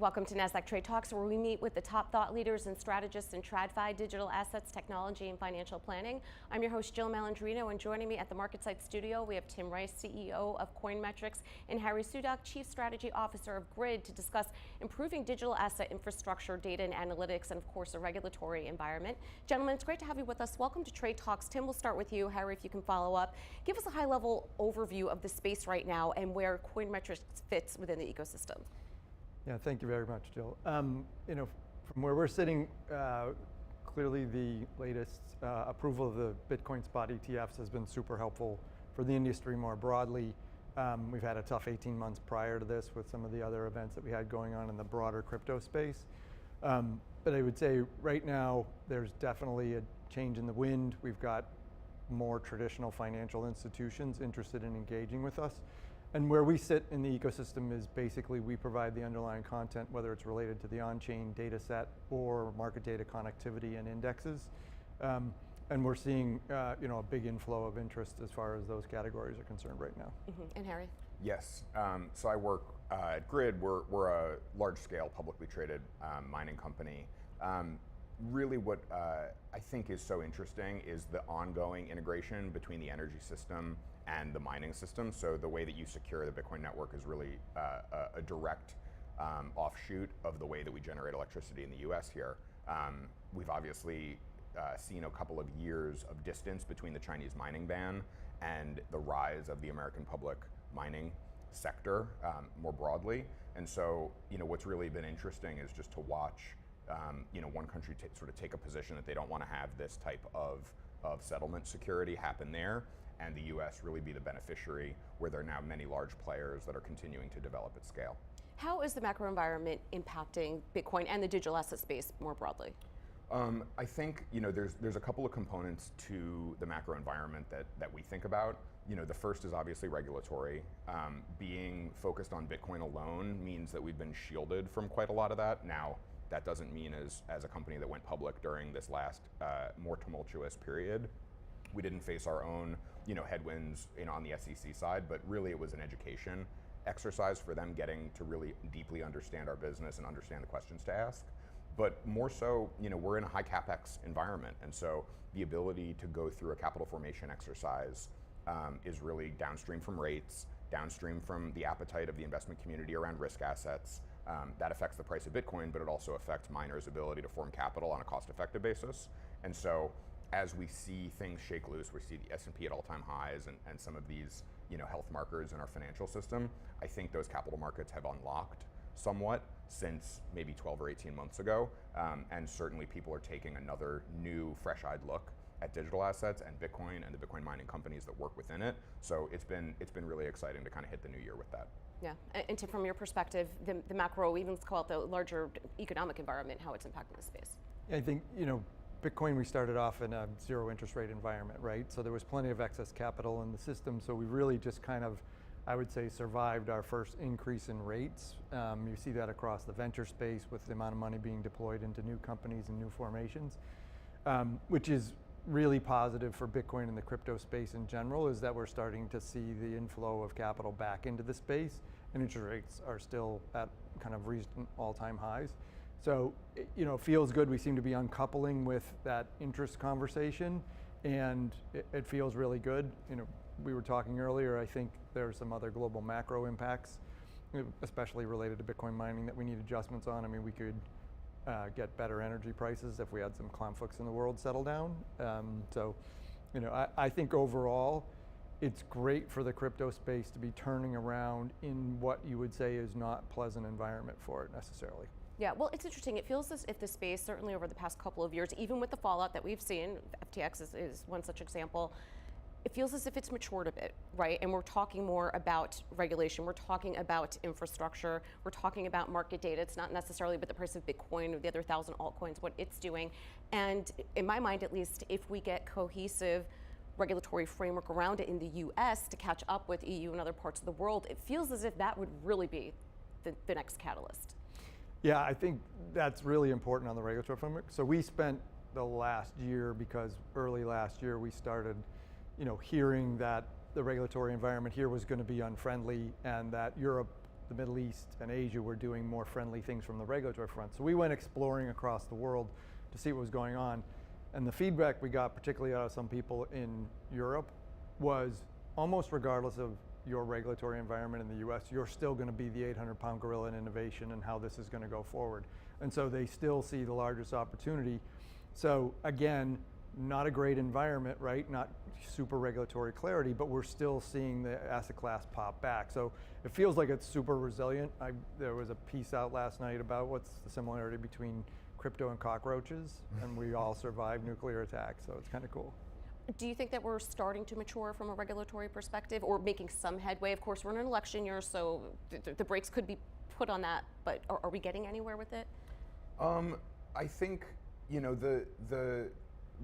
Welcome to Nasdaq TradeTalks, where we meet with the top thought leaders and strategists in TradFi, digital assets, technology, and financial planning. I'm your host, Jill Malandrino, and joining me at the MarketSite studio, we have Tim Rice, CEO of CoinMetrics, and Harry Sudock, Chief Strategy Officer of GRIID, to discuss improving digital asset infrastructure, data and analytics, and of course, a regulatory environment. Gentlemen, it's great to have you with us. Welcome to TradeTalks. Tim, we'll start with you. Harry, if you can follow up. Give us a high-level overview of the space right now and where CoinMetrics fits within the ecosystem. Yeah, thank you very much, Jill. From where we're sitting, clearly the latest approval of the Bitcoin spot ETFs has been super helpful for the industry more broadly. We've had a tough 18 months prior to this with some of the other events that we had going on in the broader crypto space. But I would say right now, there's definitely a change in the wind. We've got more traditional financial institutions interested in engaging with us. And where we sit in the ecosystem is basically we provide the underlying content, whether it's related to the on-chain data set or market data connectivity and indexes. And we're seeing a big inflow of interest as far as those categories are concerned right now. Mm-hmm. And Harry? Yes, so I work at GRIID. We're a large-scale publicly traded mining company. Really what I think is so interesting is the ongoing integration between the energy system and the mining system. So the way that you secure the Bitcoin network is really a direct offshoot of the way that we generate electricity in the US here. We've obviously seen a couple of years of distance between the Chinese mining ban and the rise of the American public mining sector more broadly. And so, what's really been interesting is just to watch one country sort of take a position that they don't want to have this type of settlement security happen there, and the US really be the beneficiary, where there are now many large players that are continuing to develop at scale. How is the macro environment impacting Bitcoin and the digital asset space more broadly? I think there's a couple of components to the macro environment that we think about. The first is obviously regulatory. Being focused on Bitcoin alone means that we've been shielded from quite a lot of that. Now, that doesn't mean as a company that went public during this last more tumultuous period, we didn't face our own headwinds on the SEC side, but really it was an education exercise for them getting to really deeply understand our business and understand the questions to ask. But more so, we're in a high CapEx environment, and so the ability to go through a capital formation exercise is really downstream from rates, downstream from the appetite of the investment community around risk assets. That affects the price of Bitcoin, but it also affects miners' ability to form capital on a cost-effective basis. And so as we see things shake loose, we see the S&P at all-time highs and some of these health markers in our financial system, I think those capital markets have unlocked somewhat since maybe 12 or 18 months ago. And certainly people are taking another new, fresh-eyed look at digital assets and Bitcoin and the Bitcoin mining companies that work within it. So it's been really exciting to kind of hit the new year with that. Yeah, and Tim, from your perspective, the macro, even let's call it the larger economic environment, how it's impacting the space. I think, Bitcoin, we started off in a zero interest rate environment, right? So there was plenty of excess capital in the system. So we really just kind of, I would say, survived our first increase in rates. You see that across the venture space with the amount of money being deployed into new companies and new formations, which is really positive for Bitcoin and the crypto space in general, is that we're starting to see the inflow of capital back into the space, and interest rates are still at kind of recent all-time highs. So, it feels good. We seem to be uncoupling with that interest conversation, and it feels really good. We were talking earlier, I think there are some other global macro impacts, especially related to Bitcoin mining, that we need adjustments on. I mean, we could get better energy prices if we had some conflicts in the world settle down. I think overall, it's great for the crypto space to be turning around in what you would say is not pleasant environment for it necessarily. Yeah, well, it's interesting. It feels as if the space, certainly over the past couple of years, even with the fallout that we've seen, FTX is one such example, it feels as if it's matured a bit, right? And we're talking more about regulation. We're talking about infrastructure. We're talking about market data. It's not necessarily about the price of Bitcoin or the other 1,000 altcoins, what it's doing. And in my mind, at least, if we get cohesive regulatory framework around it in the US to catch up with EU and other parts of the world, it feels as if that would really be the next catalyst. Yeah, I think that's really important on the regulatory framework. So we spent the last year, because early last year we started hearing that the regulatory environment here was going to be unfriendly and that Europe the Middle East and Asia were doing more friendly things from the regulatory front. So we went exploring across the world to see what was going on. And the feedback we got, particularly out of some people in Europe, was almost regardless of your regulatory environment in the US, you're still going to be the 800-pound gorilla in innovation and how this is going to go forward. And so they still see the largest opportunity. So again, not a great environment, right? Not super regulatory clarity, but we're still seeing the asset class pop back. So it feels like it's super resilient. There was a piece out last night about what's the similarity between crypto and cockroaches, and we all survived nuclear attacks, so it's kind of cool. Do you think that we're starting to mature from a regulatory perspective or making some headway? Of course, we're in an election year, so the brakes could be put on that, but are we getting anywhere with it? I think,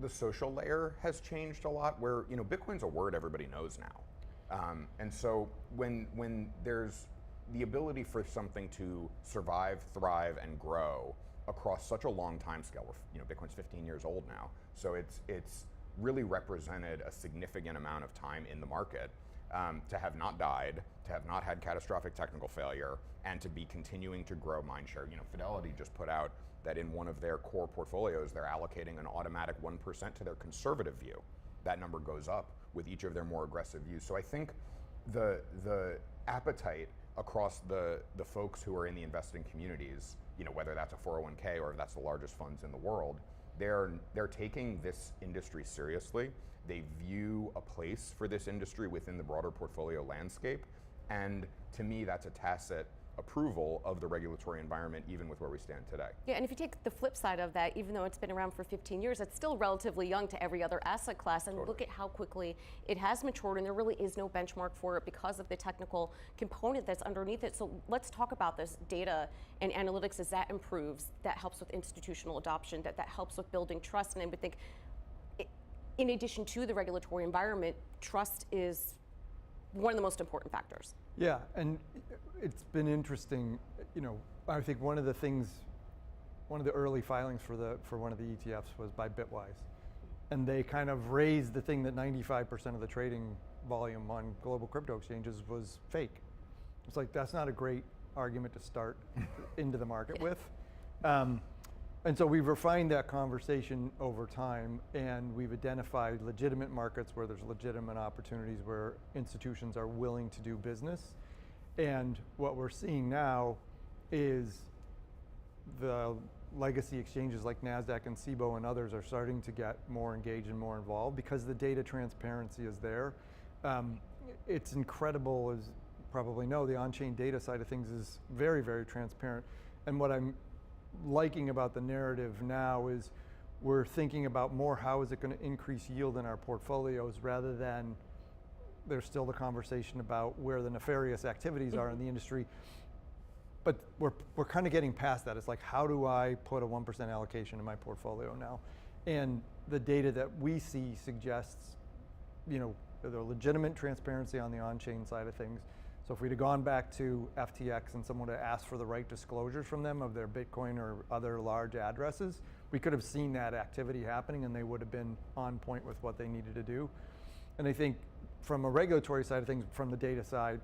the social layer has changed a lot where, Bitcoin's a word everybody knows now. And so when there's the ability for something to survive, thrive, and grow across such a long time scale, where, Bitcoin's 15 years old now, so it's really represented a significant amount of time in the market, to have not died, to have not had catastrophic technical failure, and to be continuing to grow mindshare. Fidelity just put out that in one of their core portfolios, they're allocating an automatic 1% to their conservative view. That number goes up with each of their more aggressive views. So I think the appetite across the folks who are in the investing communities, whether that's a 401k or if that's the largest funds in the world, they're taking this industry seriously. They view a place for this industry within the broader portfolio landscape. And to me, that's a tacit approval of the regulatory environment, even with where we stand today. Yeah, and if you take the flip side of that, even though it's been around for 15 years, it's still relatively young to every other asset class. And look at how quickly it has matured, and there really is no benchmark for it because of the technical component that's underneath it. So let's talk about this data and analytics as that improves. That helps with institutional adoption, that helps with building trust. And I would think, in addition to the regulatory environment, trust is one of the most important factors. Yeah, and it's been interesting. I think one of the early filings for one of the ETFs was by Bitwise, and they kind of raised the thing that 95% of the trading volume on global crypto exchanges was fake. It's like, that's not a great argument to start into the market with. And so we've refined that conversation over time, and we've identified legitimate markets where there's legitimate opportunities where institutions are willing to do business. And what we're seeing now is the legacy exchanges like Nasdaq and Cboe and others are starting to get more engaged and more involved because the data transparency is there. It's incredible, as you probably know, the on-chain data side of things is very, very transparent. And what I'm liking about the narrative now is we're thinking about more how is it going to increase yield in our portfolios rather than there's still the conversation about where the nefarious activities are in the industry. But we're kind of getting past that. It's like, how do I put a 1% allocation in my portfolio now? And the data that we see suggests, the legitimate transparency on the on-chain side of things. So if we'd have gone back to FTX and someone had asked for the right disclosures from them of their Bitcoin or other large addresses, we could have seen that activity happening and they would have been on point with what they needed to do. And I think from a regulatory side of things, from the data side,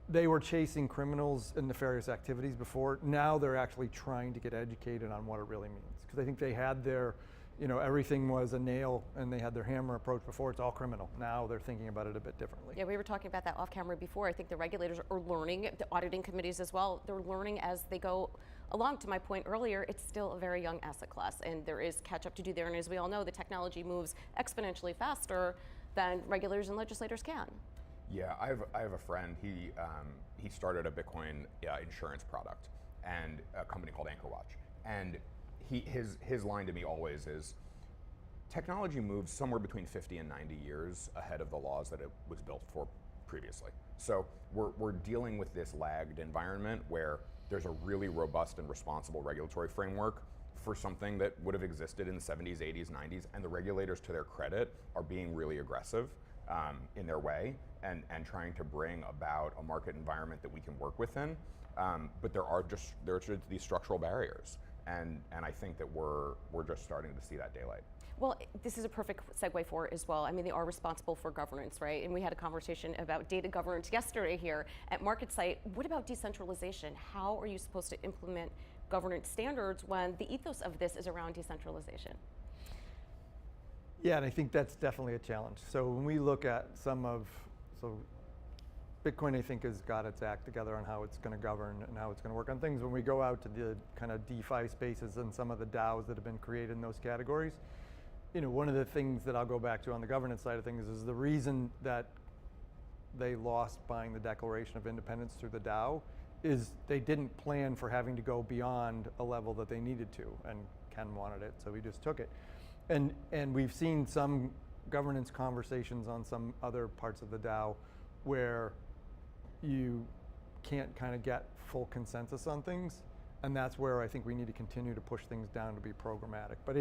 they were chasing criminals and nefarious activities before. Now they're actually trying to get educated on what it really means. Because I think they had their, everything was a nail and they had their hammer approach before. It's all criminal. Now they're thinking about it a bit differently. Yeah, we were talking about that off camera before. I think the regulators are learning, the auditing committees as well, they're learning as they go along. To my point earlier, it's still a very young asset class and there is catch up to do there. And as we all know, the technology moves exponentially faster than regulators and legislators can. Yeah, I have a friend. He started a Bitcoin insurance product and a company called AnchorWatch. And his line to me always is, technology moves somewhere between 50 and 90 years ahead of the laws that it was built for previously. So we're dealing with this lagged environment where there's a really robust and responsible regulatory framework for something that would have existed in the 70s, 80s, 90s, and the regulators, to their credit, are being really aggressive in their way and trying to bring about a market environment that we can work within. But there are these structural barriers, and I think that we're just starting to see that daylight. Well, this is a perfect segue for it as well. I mean, they are responsible for governance, right? And we had a conversation about data governance yesterday here at MarketSite. What about decentralization? How are you supposed to implement governance standards when the ethos of this is around decentralization? Yeah, and I think that's definitely a challenge. So when we look at so Bitcoin, I think, has got its act together on how it's going to govern and how it's going to work on things. When we go out to the kind of DeFi spaces and some of the DAOs that have been created in those categories, one of the things that I'll go back to on the governance side of things is the reason that they lost buying the Declaration of Independence through the DAO is they didn't plan for having to go beyond a level that they needed to, and Ken wanted it, so he just took it. And we've seen some governance conversations on some other parts of the DAO where you can't kind of get full consensus on things, and that's where I think we need to continue to push things down to be programmatic. But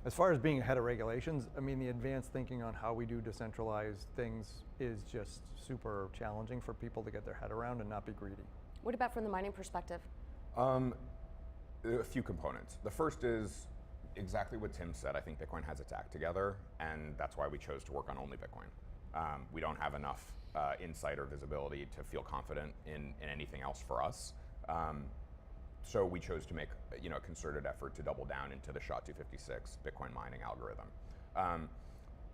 as far as being ahead of regulations, I mean, the advanced thinking on how we do decentralized things is just super challenging for people to get their head around and not be greedy. What about from the mining perspective? A few components. The first is exactly what Tim said. I think Bitcoin has its act together, and that's why we chose to work on only Bitcoin. We don't have enough insight or visibility to feel confident in anything else for us. So we chose to make a concerted effort to double down into the SHA-256 Bitcoin mining algorithm.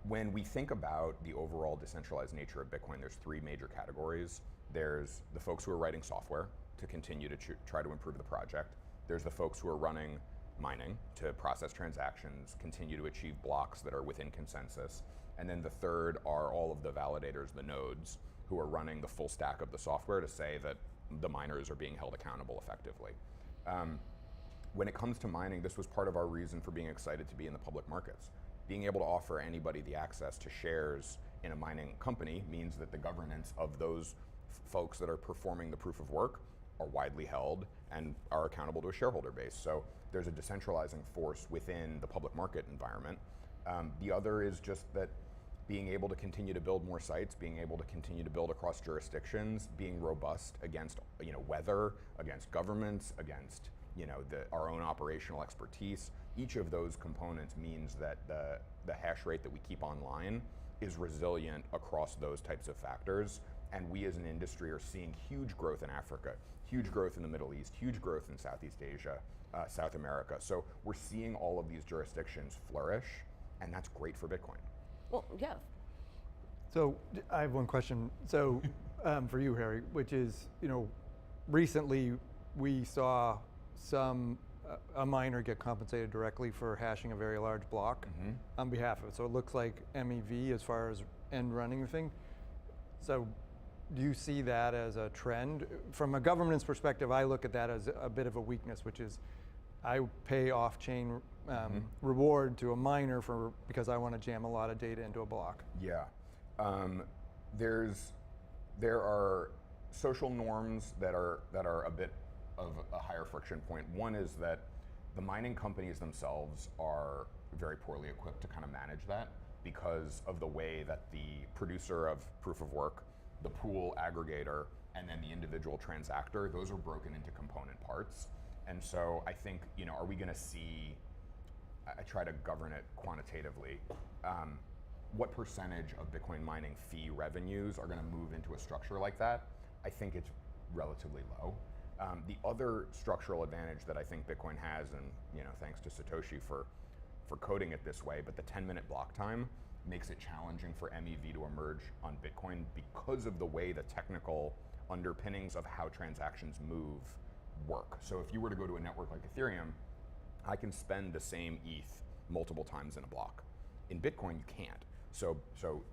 When we think about the overall decentralized nature of Bitcoin, there's three major categories. There's the folks who are writing software to continue to try to improve the project. There's the folks who are running mining to process transactions, continue to achieve blocks that are within consensus. And then the third are all of the validators, the nodes, who are running the full stack of the software to say that the miners are being held accountable effectively. When it comes to mining, this was part of our reason for being excited to be in the public markets. Being able to offer anybody the access to shares in a mining company means that the governance of those folks that are performing the proof of work are widely held and are accountable to a shareholder base. So there's a decentralizing force within the public market environment. The other is just that being able to continue to build more sites, being able to continue to build across jurisdictions, being robust against weather, against governments, against our own operational expertise. Each of those components means that the hash rate that we keep online is resilient across those types of factors. And we as an industry are seeing huge growth in Africa, huge growth in the Middle East, huge growth in Southeast Asia, South America. So we're seeing all of these jurisdictions flourish, and that's great for Bitcoin. Well, yeah. So I have one question. So for you, Harry, which is, recently we saw a miner get compensated directly for hashing a very large block on behalf of it. So it looks like MEV as far as end running the thing. So do you see that as a trend? From a governance perspective, I look at that as a bit of a weakness, which is I pay off-chain reward to a miner because I want to jam a lot of data into a block. Yeah, there are social norms that are a bit of a higher friction point. One is that the mining companies themselves are very poorly equipped to kind of manage that because of the way that the producer of proof of work, the pool aggregator, and then the individual transactor, those are broken into component parts. And so I think, are we going to see, I try to govern it quantitatively, what percentage of Bitcoin mining fee revenues are going to move into a structure like that? I think it's relatively low. The other structural advantage that I think Bitcoin has, and thanks to Satoshi for coding it this way, but the 10-minute block time makes it challenging for MEV to emerge on Bitcoin because of the way the technical underpinnings of how transactions move work. So if you were to go to a network like Ethereum, I can spend the same ETH multiple times in a block. In Bitcoin, you can't. So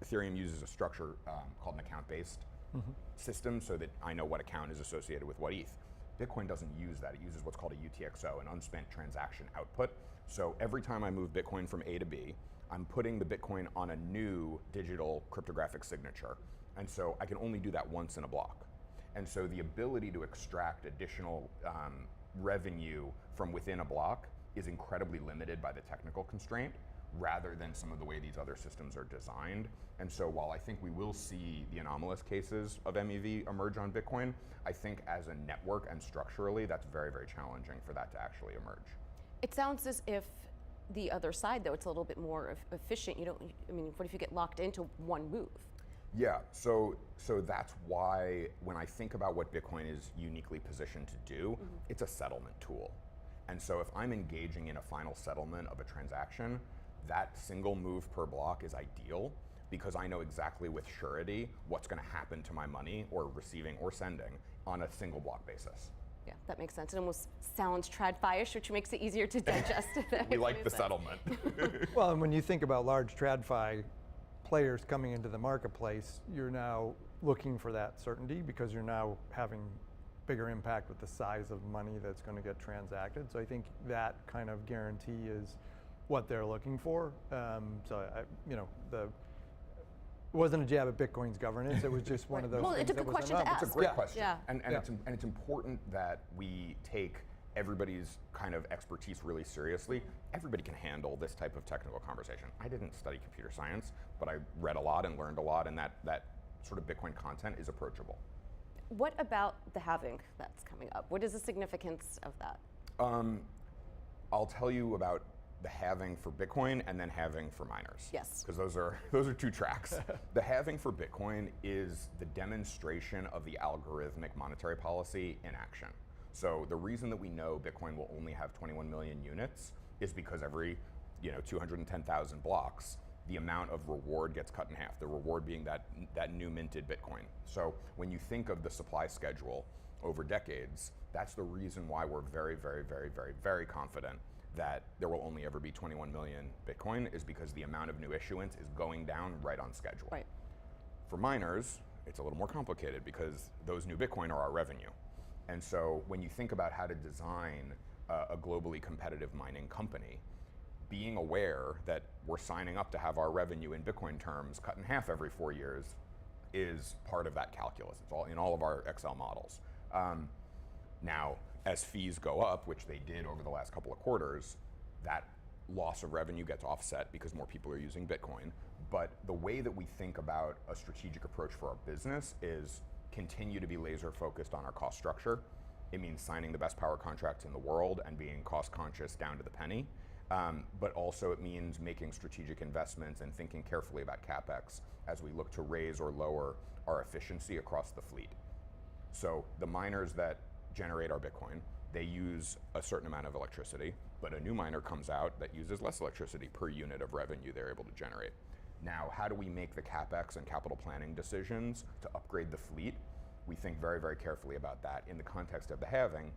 Ethereum uses a structure called an account-based system so that I know what account is associated with what ETH. Bitcoin doesn't use that. It uses what's called a UTXO, an unspent transaction output. So every time I move Bitcoin from A to B, I'm putting the Bitcoin on a new digital cryptographic signature. And so I can only do that once in a block. And so the ability to extract additional revenue from within a block is incredibly limited by the technical constraint rather than some of the way these other systems are designed. And so while I think we will see the anomalous cases of MEV emerge on Bitcoin, I think as a network and structurally, that's very, very challenging for that to actually emerge. It sounds as if the other side, though, it's a little bit more efficient. You don't, I mean, what if you get locked into one move? Yeah, so that's why when I think about what Bitcoin is uniquely positioned to do, it's a settlement tool. And so if I'm engaging in a final settlement of a transaction, that single move per block is ideal because I know exactly with surety what's going to happen to my money or receiving or sending on a single block basis. Yeah, that makes sense. It almost sounds TradFi-ish, which makes it easier to digest. We like the settlement. Well, and when you think about large TradFi players coming into the marketplace, you're now looking for that certainty because you're now having bigger impact with the size of money that's going to get transacted. So I think that kind of guarantee is what they're looking for. It wasn't a jab at Bitcoin's governance. It was just one of those. Well, things it's a that good was question to enough. ask. It's a great Yeah. question, Yeah. and it's important that we take everybody's kind of expertise really seriously. Everybody can handle this type of technical conversation. I didn't study computer science, but I read a lot and learned a lot, and that sort of Bitcoin content is approachable. What about the halving that's coming up? What is the significance of that? I'll tell you about the halving for Bitcoin and then halving for miners. Yes. Because those are two tracks. The halving for Bitcoin is the demonstration of the algorithmic monetary policy in action. So the reason that we know Bitcoin will only have 21 million units is because every 210,000 blocks, the amount of reward gets cut in half. The reward being that new minted Bitcoin. So when you think of the supply schedule over decades, that's the reason why we're very, very, very, very, very confident that there will only ever be 21 million Bitcoin is because the amount of new issuance is going down right on schedule. Right. For miners, it's a little more complicated because those new Bitcoin are our revenue. And so when you think about how to design a globally competitive mining company, being aware that we're signing up to have our revenue in Bitcoin terms cut in half every 4 years is part of that calculus. It's all in all of our Excel models. Now, as fees go up, which they did over the last couple of quarters, that loss of revenue gets offset because more people are using Bitcoin. But the way that we think about a strategic approach for our business is continue to be laser focused on our cost structure. It means signing the best power contracts in the world and being cost conscious down to the penny. But also it means making strategic investments and thinking carefully about CapEx as we look to raise or lower our efficiency across the fleet. So the miners that generate our Bitcoin, they use a certain amount of electricity, but a new miner comes out that uses less electricity per unit of revenue they're able to generate. Now, how do we make the CapEx and capital planning decisions to upgrade the fleet? We think very, very carefully about that in the context of the halving,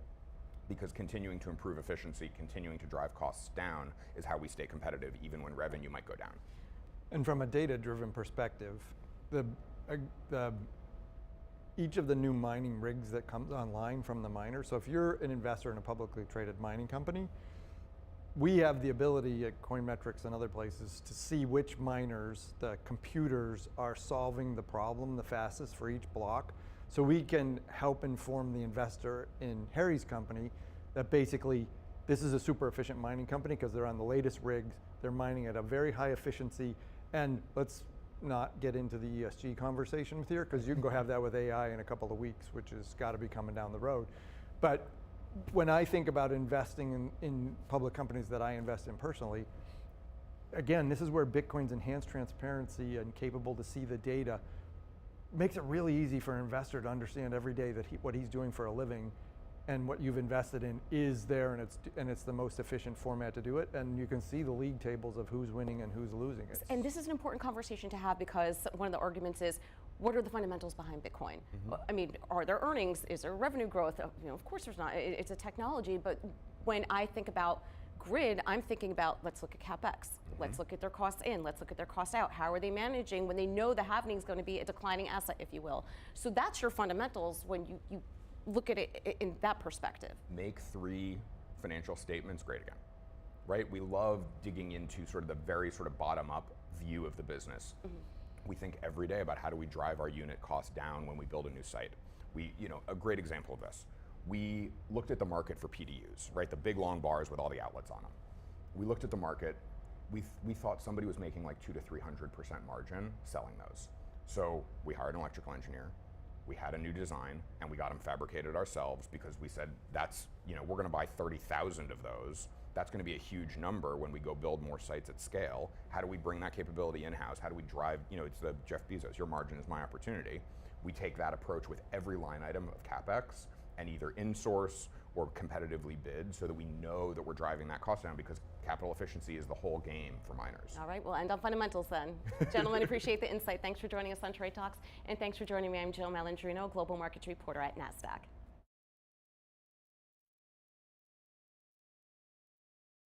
because continuing to improve efficiency, continuing to drive costs down is how we stay competitive even when revenue might go down. And from a data-driven perspective, each of the new mining rigs that comes online from the miner, so if you're an investor in a publicly traded mining company, we have the ability at Coinmetrics and other places to see which miners the computers are solving the problem the fastest for each block. So we can help inform the investor in Harry's company that basically this is a super efficient mining company because they're on the latest rigs, they're mining at a very high efficiency, and let's not get into the ESG conversation with here because you can go have that with AI in a couple of weeks, which has got to be coming down the road. But when I think about investing in public companies that I invest in personally, again, this is where Bitcoin's enhanced transparency and capable to see the data makes it really easy for an investor to understand every day that what he's doing for a living and what you've invested in is there, and it's the most efficient format to do it, and you can see the league tables of who's winning and who's losing. And this is an important conversation to have because one of the arguments is, what are the fundamentals behind Bitcoin? I mean, are there earnings? Is there revenue growth? Of course there's not. It's a technology, but when I think about GRIID, I'm thinking about, let's look at CapEx. Let's look at their costs in. Let's look at their costs out. How are they managing when they know the halving is going to be a declining asset, if you will? So that's your fundamentals when you look at it in that perspective. Make 3 financial statements great again, right? We love digging into sort of the very sort of bottom-up view of the business. We think every day about how do we drive our unit cost down when we build a new site. A great example of this. We looked at the market for PDUs, right? The big long bars with all the outlets on them. We looked at the market. We thought somebody was making like 200 to 300% margin selling those. So we hired an electrical engineer. We had a new design, and we got them fabricated ourselves because we said we're going to buy 30,000 of those That's going to be a huge number when we go build more sites at scale. How do we bring that capability in-house? How do we drive, it's the Jeff Bezos, your margin is my opportunity. We take that approach with every line item of CapEx and either in-source or competitively bid so that we know that we're driving that cost down, because capital efficiency is the whole game for miners. All right, we'll end on fundamentals then. Gentlemen, appreciate the insight. Thanks for joining us on Trade Talks, and thanks for joining me. I'm Jill Malandrino, Global Markets Reporter at Nasdaq.